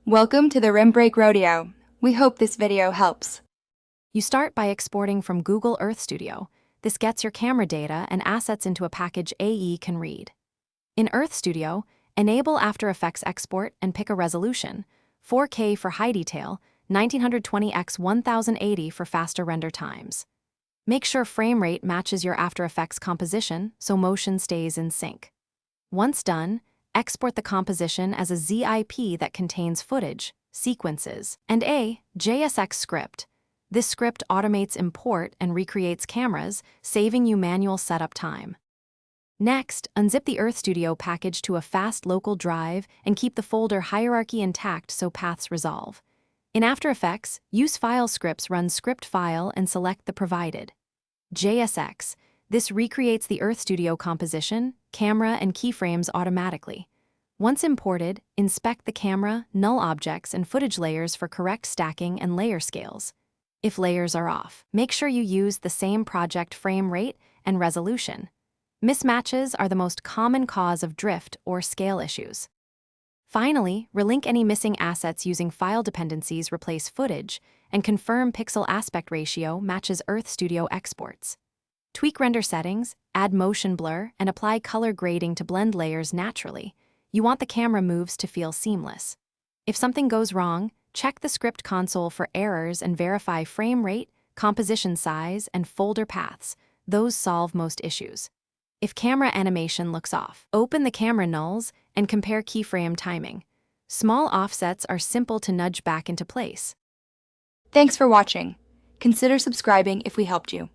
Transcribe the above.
Welcome to the Rim Break Rodeo. We hope this video helps. You start by exporting from Google Earth Studio. This gets your camera data and assets into a package AE can read. In Earth Studio, enable After Effects export and pick a resolution, 4K for high detail, 1920x 1080 for faster render times. Make sure frame rate matches your After Effects composition so motion stays in sync. Once done, export the composition as a ZIP that contains footage, sequences, and a JSX script. This script automates import and recreates cameras, saving you manual setup time. Next, unzip the Earth Studio package to a fast local drive and keep the folder hierarchy intact so paths resolve. In After Effects, use File Scripts run Script File and select the provided JSX. This recreates the Earth Studio composition, camera, and keyframes automatically. Once imported, inspect the camera, null objects, and footage layers for correct stacking and layer scales. If layers are off, make sure you use the same project frame rate and resolution. Mismatches are the most common cause of drift or scale issues. Finally, relink any missing assets using file dependencies, replace footage, and confirm pixel aspect ratio matches Earth Studio exports. Tweak render settings, add motion blur, and apply color grading to blend layers naturally. You want the camera moves to feel seamless. If something goes wrong, check the script console for errors and verify frame rate, composition size, and folder paths. Those solve most issues. If camera animation looks off, open the camera nulls and compare keyframe timing. Small offsets are simple to nudge back into place. Thanks for watching. Consider subscribing if we helped you.